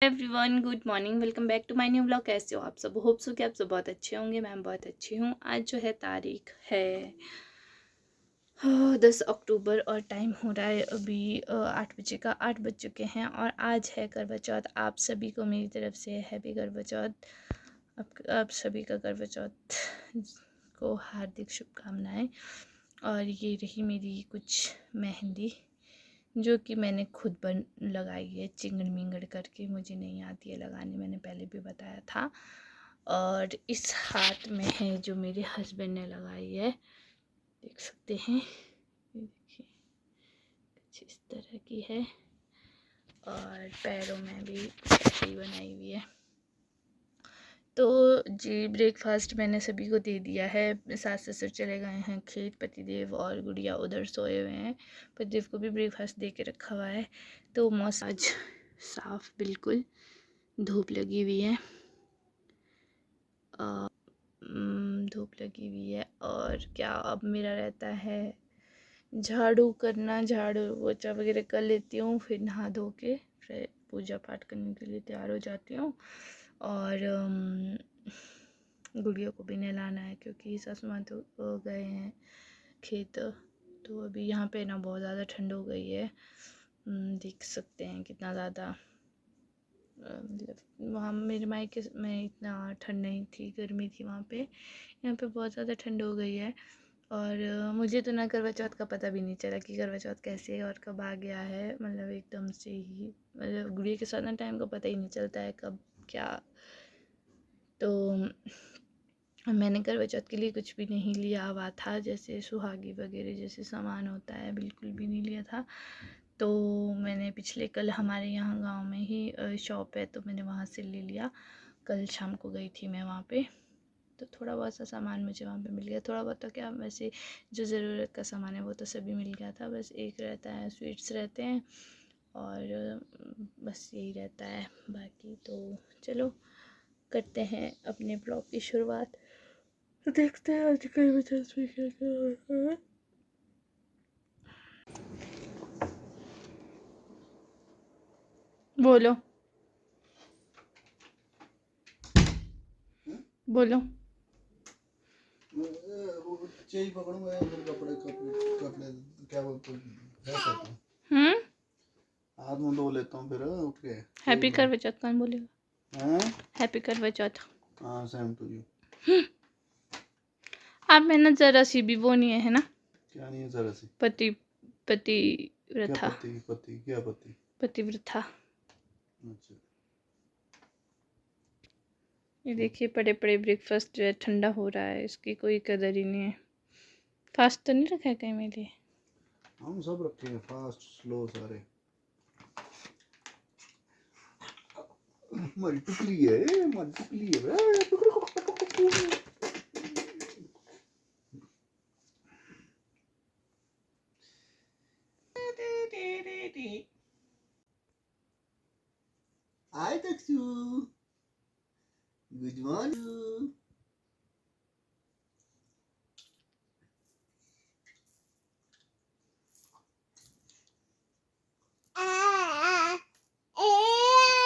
Everyone, good morning. Welcome back to my new blog. कैसे हो आप सब? होप सो कि आप सब बहुत अच्छे होंगे। मैं बहुत अच्छी हूँ। आज जो है तारीख है 10 अक्टूबर और टाइम हो रहा है अभी 8 बजे का। 8 बज चुके हैं और आज है करवा चौथ। आप सभी को मेरी तरफ से हैप्पी करवा चौथ। आप सभी का करवा चौथ को हार्दिक शुभकामनाएँ। और ये रही मेरी कुछ मेहंदी जो कि मैंने खुद बन लगाई है चिंगड़ मिंगड़ करके। मुझे नहीं आती है लगाने, मैंने पहले भी बताया था। और इस हाथ में है जो मेरे हस्बैंड ने लगाई है, देख सकते हैं। ये देखिए कुछ इस तरह की है। और पैरों में भी ऐसे ही बनाई हुई है। तो जी, ब्रेकफास्ट मैंने सभी को दे दिया है। सास ससुर चले गए हैं खेत, पतिदेव और गुड़िया उधर सोए हुए हैं। पतिदेव को भी ब्रेकफास्ट दे के रखा हुआ है। तो मौसम आज साफ, बिल्कुल धूप लगी हुई है। धूप लगी हुई है। और क्या अब मेरा रहता है झाड़ू करना। झाड़ू पोछा वगैरह कर लेती हूँ, फिर नहा धो के फिर पूजा पाठ करने के लिए तैयार हो जाती हूँ। और गुड़िया को भी नहलाना है क्योंकि सासू माँ तो गए हैं खेत। तो अभी यहाँ पे ना बहुत ज़्यादा ठंड हो गई है। देख सकते हैं कितना ज़्यादा। मतलब वहाँ मेरे मायके में इतना ठंड नहीं थी, गर्मी थी वहाँ पे। यहाँ पे बहुत ज़्यादा ठंड हो गई है। और मुझे तो ना करवा चौथ का पता भी नहीं चला कि करवा चौथ कैसे और कब आ गया है। मतलब एकदम से ही, मतलब गुड़िया के साथ ना टाइम का पता ही नहीं चलता है कब क्या। तो मैंने करवा चौथ के लिए कुछ भी नहीं लिया हुआ था, जैसे सुहागी वगैरह जैसे सामान होता है, बिल्कुल भी नहीं लिया था। तो मैंने पिछले कल हमारे यहाँ गांव में ही शॉप है, तो मैंने वहाँ से ले लिया। कल शाम को गई थी मैं वहाँ पे, तो थोड़ा बहुत सा सामान मुझे वहाँ पे मिल गया। थोड़ा बहुत तो क्या, वैसे जो ज़रूरत का सामान है वो तो सभी मिल गया था। बस एक रहता है, स्वीट्स रहते हैं और बस यही रहता है। बाकी तो चलो करते हैं अपने ब्लॉग की शुरुआत। तो देखते हैं आज कई वजह से क्या क्या हो रहा है। बोलो बोलो। चाहिए पकड़ूंगा या फिर कपड़े कपड़े क्या बोलते हैं, हाथ मुंह धो लेता हूँ फिर उठ के। हैप्पी करवा चौथ कौन बोलेगा? हैं? हैप्पी करवा चौथ। हाँ, सेम टू यू। आप में ना जरा सी भी वो नहीं है ना? क्या नहीं है जरा सी? पति क्या पतिव्रता। पति क्या पति? पतिव्रता। अच्छा। ये देखिए पड़े पड़े ब्रेकफास्ट जो है ठंडा हो रहा है, इसकी कोई कदर ही नहीं है। फास्ट तो नहीं रखा है कहीं मेरे लिए? हम सब रखे हैं फास्ट स्लो सारे। मल्टीप्ली है, मल्टीप्ली है। हाय तक्षु, गुड मॉर्निंग।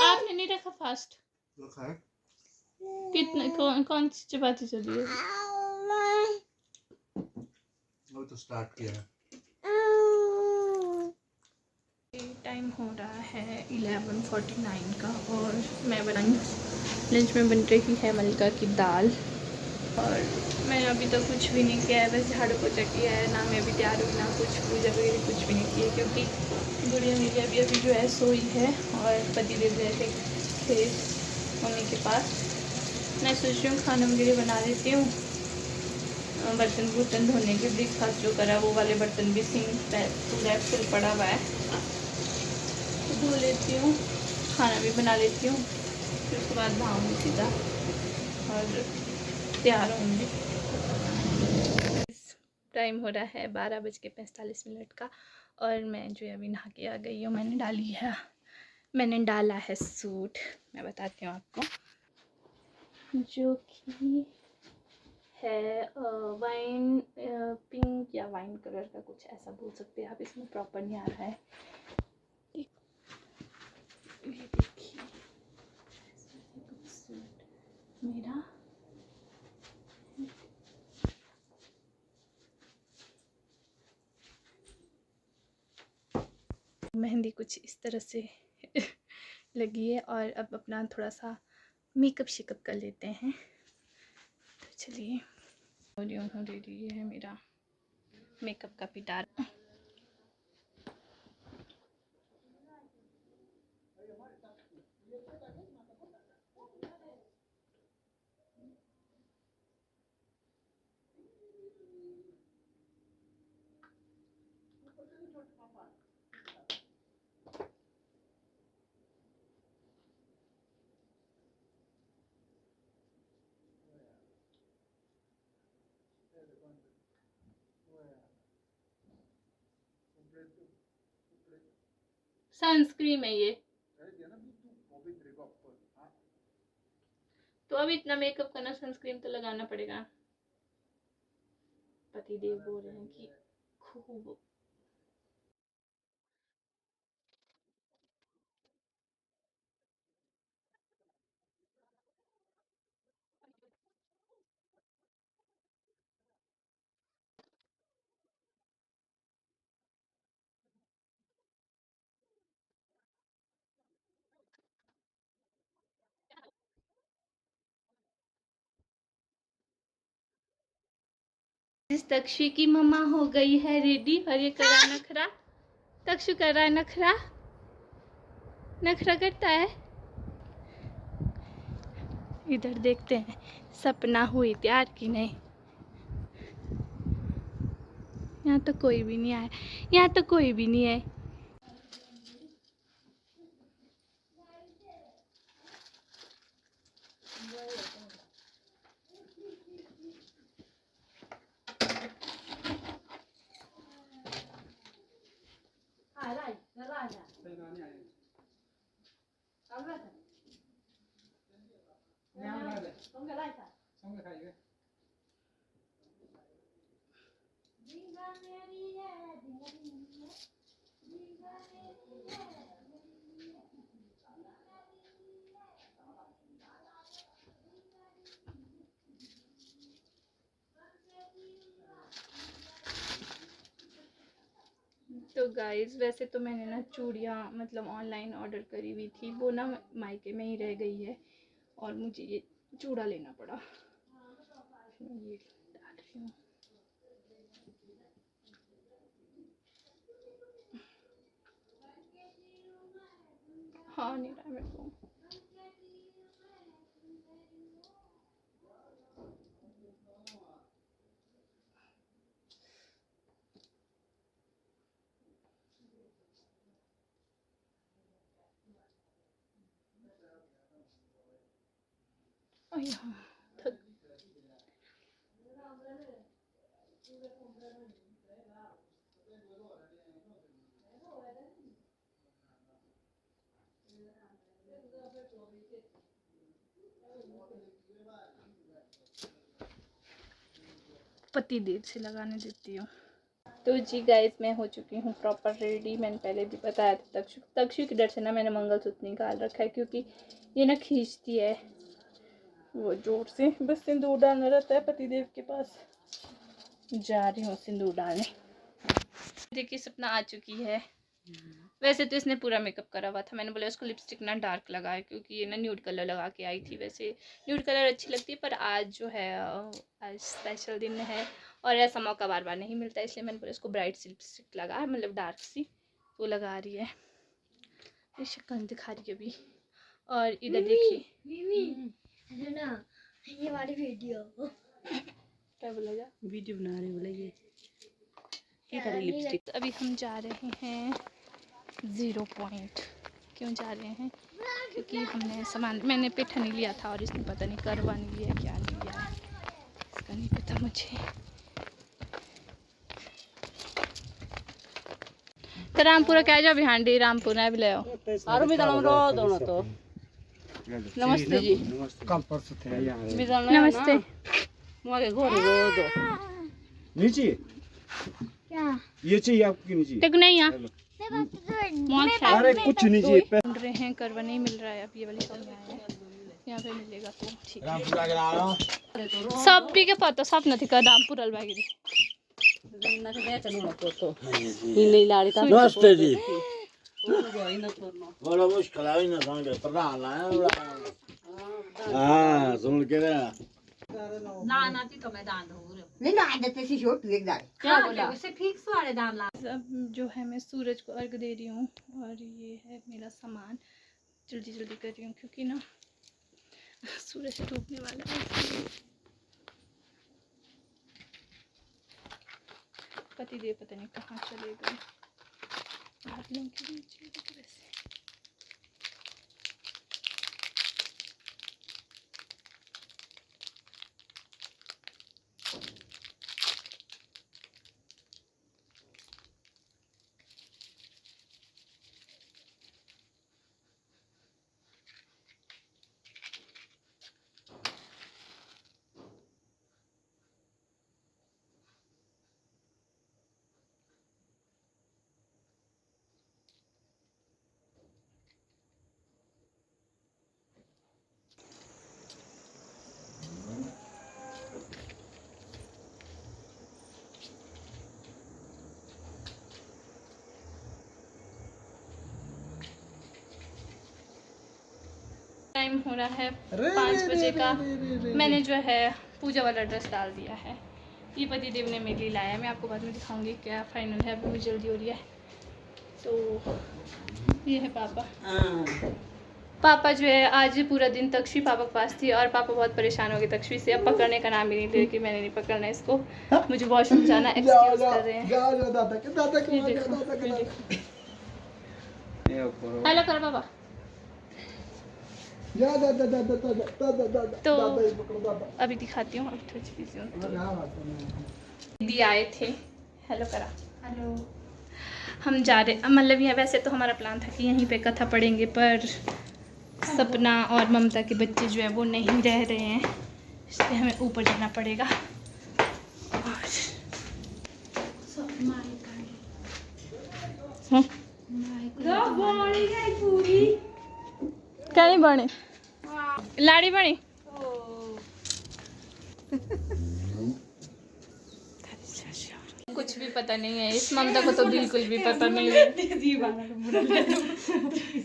आपने नहीं रखा फास्ट? रखा है। कितने कौन सी चपाती चली है? वो तो स्टार्ट किया है। टाइम हो रहा है 11:49 का और मैं लंच में बन रही है मलका की दाल। और मैंने अभी तक कुछ भी नहीं किया है, बस झाड़ू पोछा किया है। ना मैं अभी तैयार हुई, ना कुछ पूजा वगैरह कुछ भी नहीं की है क्योंकि गुड़िया मेरी अभी अभी जो है सोई है और पतिदेव गए थे मम्मी के पास। मैं सोच रही हूँ खाना वगैरह बना देती हूँ। बर्तन धोने के ब्रेकफास्ट जो करा वो वाले बर्तन भी सिंक पूरा फुल पड़ा हुआ है, तो धो लेती हूँ, खाना भी बना लेती हूँ, फिर उसके बाद नहाऊँगी सीधा और तैयार होंगी। टाइम हो रहा है 12:45 का और मैं जो है अभी नहा के आ गई हूँ। मैंने डाला है सूट, मैं बताती हूँ आपको, जो कि है वाइन पिंक या वाइन कलर का, कुछ ऐसा बोल सकते हैं आप, इसमें प्रॉपर नहीं आ रहा है। ये देखिए मेरा। मेहंदी कुछ इस तरह से लगी है और अब अपना थोड़ा सा मेकअप शेकअप कर लेते हैं। तो चलिए, वॉल्यूम हो दे रही है मेरा मेकअप का पिटार। सनस्क्रीन है ये, तो अब इतना मेकअप करना, सनस्क्रीन तो लगाना पड़ेगा। पतिदेव बोल रहे हैं कि खूब। इस तक्षी की मम्मा हो गई है रेडी और ये कर रहा है नखरा। तक्षु कर रहा है नखरा, नखरा करता है। इधर देखते हैं सपना हुई तैयार की नहीं। यहाँ तो कोई भी नहीं आया, यहाँ तो कोई भी नहीं है। तो गाइस, वैसे तो मैंने ना चूड़ियाँ मतलब ऑनलाइन ऑर्डर करी हुई थी, वो ना मायके में ही रह गई है और मुझे ये चूड़ा लेना पड़ा। ये डाल रही हूँ। हाँ, नहीं रहा मेरे को। थक। पति देर से लगाने देती हूँ। तो जी गाइस, मैं हो चुकी हूँ प्रॉपर रेडी। मैंने पहले भी बताया था तक्षु की डर से ना मैंने मंगलसूत्र निकाल रखा है, क्योंकि ये ना खींचती है वो जोर से। बस सिंदूर डालना रहता है पतिदेव के पास। जा रही हूँ सिंदूर डालने। देखिए, सपना आ चुकी है। वैसे तो इसने पूरा मेकअप करा हुआ था, मैंने बोला उसको लिपस्टिक ना डार्क लगाए, क्योंकि ये ना न्यूड कलर लगा के आई थी। वैसे न्यूड कलर अच्छी लगती है, पर आज जो है आज स्पेशल दिन है और ऐसा मौका बार बार नहीं मिलता, इसलिए मैंने बोला उसको ब्राइट सी लिपस्टिक लगा, मतलब डार्क सी वो लगा रही है। ये शक्ल दिखा रही है अभी। और इधर देखिए, ये वाली वीडियो क्या बोला जा, वीडियो बना रही बोला ये लिपस्टिक। अभी हम जा रहे हैं 0 पॉइंट। क्यों जा रहे हैं? क्योंकि हमने सामान, मैंने पेठा नहीं लिया था और इसने पता नहीं करवा नहीं लिया, क्या नहीं लिया है, इसका नहीं पता मुझे। तो रामपुरा क्या जाओ बिहांडी, रामपुरा भी ले आओ। और भी दोनों तो नमस्ते जी। कल परसों थे यहाँ नमस्ते। मुझे घोर दो नीचे क्या ये चाहिए आपकी नीचे। तक नहीं यहाँ अरे कुछ नीचे ढूंढ रहे हैं, करवा नहीं मिल रहा है। अब ये वाली शॉप में आए हैं, यहाँ पे मिलेगा तो ठीक है। सब भी के पता सब नहीं का दाम पुरल बागिरी नहीं लाड़ी था नमस्ते जी बड़ा बड़ा मुश्किल है ना समझ प्रधान लाया हाँ सुन के ना ना नाती तो मैं दान हो रहा नहीं ना देते सी छोट एक दाग क्या बोला उसे फिक्स वाले दान ला अब जो है मैं सूरज को अर्घ दे रही हूँ और ये है मेरा सामान जल्दी जल्दी कर रही हूँ क्योंकि ना सूरज डूबने वाला है। पतिदेव पता नहीं कहाँ चले गए बादलों के नीचे वैसे। टाइम हो रहा है 5 बजे का। मैंने जो है पूजा वाला ड्रेस डाल दिया है। ये पतिदेव ने मेरे लिए लाया है, मैं आपको बाद में दिखाऊंगी क्या फाइनल है। अभी मुझे जल्दी हो रही है तो ये है पापा। पापा जो है आज पूरा दिन तक्षवी पापा के पास थी और पापा बहुत परेशान हो गए तक्षवी से। अब पकड़ने का नाम ही नहीं ले कि मैंने नहीं पकड़ना इसको, मुझे वॉशरूम जाना एक्सक्यूज कर रहे हैं। हेलो करो पापा। तो अभी दिखाती हूँ, अब थोड़ी बिजी हूँ। दीदी आए थे, हेलो करा। हेलो। हम जा रहे मतलब यहाँ वैसे तो हमारा प्लान था कि यहीं पे कथा पढ़ेंगे पर सपना और ममता के बच्चे जो है वो नहीं रह रहे हैं, इसलिए हमें ऊपर जाना पड़ेगा। और क्या नहीं बने लाड़ी बनी कुछ भी पता नहीं है इस ममता को तो बिल्कुल भी पता नहीं है।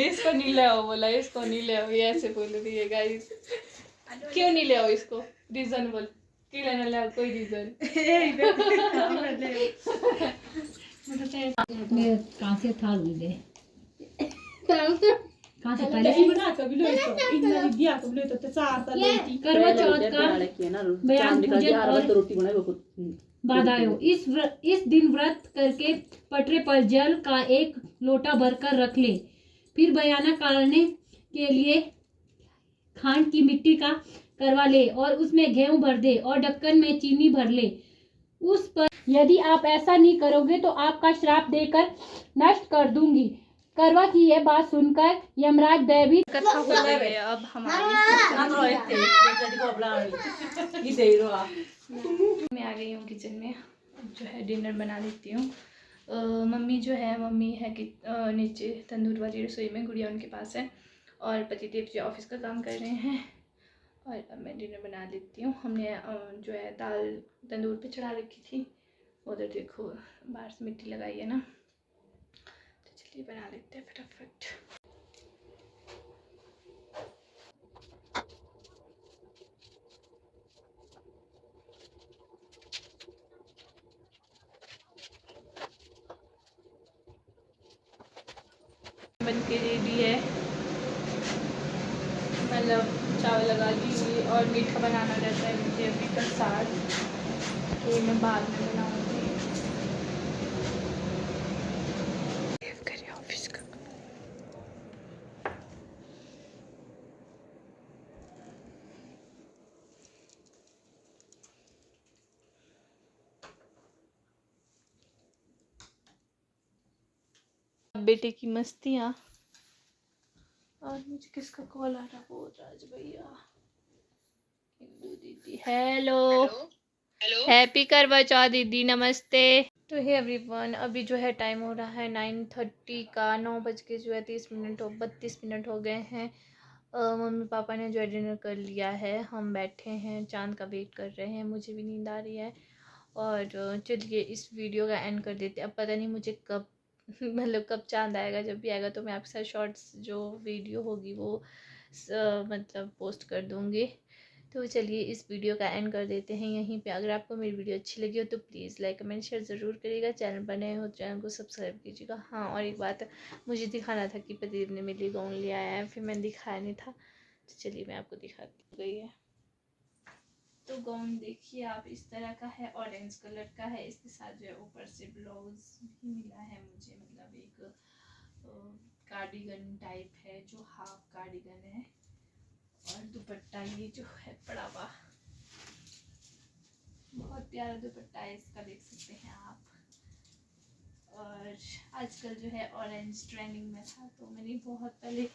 इसको नहीं ले आओ बोला, इसको नहीं ले आओ, ये ऐसे बोल रही है गाइस। क्यों नहीं ले आओ इसको, रीजन बोल क्यों लेना ले आओ, कोई रीजन। कहां से था ले कहां से पहले ही बना कभी लो इसको इतना दिया कभी लो तो चार ता लेती करवा चौथ का बयान पूजन और रोटी बनाए वो बधायो। इस दिन व्रत करके पटरे पर जल का एक लोटा भरकर रख ले। फिर बयाना काटने के लिए खांड की मिट्टी का करवा ले और उसमें गेहूं भर दे और ढक्कन में चीनी भर ले। उस पर यदि आप ऐसा नहीं करोगे तो आपका श्राप देकर नष्ट कर दूंगी। करवा की यह बात सुनकर यमराज भयभीत कथा हो गई है। अब हमारी मैं आ गई हूँ किचन में, जो है डिनर बना लेती हूँ। मम्मी जो है मम्मी है कि नीचे तंदूर वाली रसोई में, गुड़िया उनके पास है और पतिदेव जो ऑफिस का काम कर रहे हैं और अब मैं डिनर बना लेती हूँ। हमने जो है दाल तंदूर पे चढ़ा रखी थी, उधर देखो बाहर से मिट्टी लगाई है ना, तो चलिए बना लेते हैं फटाफट। बन के रेडी है, मतलब चावल लगा दी हुई और मीठा बनाना रहता है मुझे अभी तक साथ, तो मैं बाद में बनाऊंगी। ऑफिस का बेटे की मस्तियाँ। और मुझे किसका कॉल आ रहा, वो राज भैया, हिंदू दीदी। हेलो हेलो, हैप्पी करवा चौथ दीदी, नमस्ते। तो हे एवरीवन, अभी जो है टाइम हो रहा है 9:30 का, 9 बज के जो है 32 मिनट हो गए हैं मम्मी पापा ने जो डिनर कर लिया है, हम बैठे हैं चांद का वेट कर रहे हैं। मुझे भी नींद आ रही है और चलिए इस वीडियो का एंड कर देते हैं। अब पता नहीं मुझे कब मतलब कब चांद आएगा, जब भी आएगा तो मैं आपके साथ शॉर्ट्स जो वीडियो होगी वो मतलब पोस्ट कर दूँगी। तो चलिए इस वीडियो का एंड कर देते हैं यहीं पे। अगर आपको मेरी वीडियो अच्छी लगी हो तो प्लीज़ लाइक कमेंट शेयर ज़रूर करिएगा। चैनल पर नए हो तो चैनल को सब्सक्राइब कीजिएगा। हाँ, और एक बात मुझे दिखाना था कि प्रदीप ने मेरे लिए गाउन ले आया है, फिर मैंने दिखाया नहीं था, तो चलिए मैं आपको दिखाती गई है। तो गाउन देखिए आप, इस तरह का है, ऑरेंज कलर का है। इसके साथ जो है ऊपर से ब्लाउज भी मिला है मुझे, मतलब एक कार्डिगन टाइप है जो हाफ कार्डिगन है। और दुपट्टा ये जो है पड़ा हुआ, बहुत प्यारा दुपट्टा है इसका, देख सकते हैं आप। और आजकल जो है ऑरेंज ट्रेंडिंग में था, तो मैंने बहुत पहले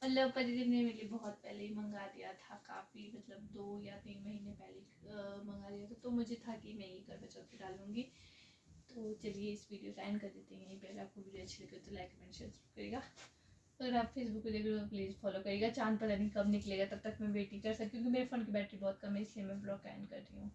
मतलब परिदीप ने मेरे लिए बहुत पहले ही मंगा दिया था, काफ़ी मतलब 2 या 3 महीने पहले मंगा दिया था। तो मुझे था कि मैं ये करवा चौथ पे डालूंगी। तो चलिए इस वीडियो का एंड कर देते हैं यहीं पे। अगर आपको वीडियो अच्छी लगे तो लाइक कमेंट शेयर करिएगा। अगर आप फेसबुक पे देख रहे हो तो प्लीज़ फॉलो करिएगा। चांद पता नहीं कब निकलेगा, तब तक मैं वेट नहीं कर सकती क्योंकि मेरे फ़ोन की बैटरी बहुत कम है, इसलिए मैं ब्लॉग का एंड कर रही हूँ।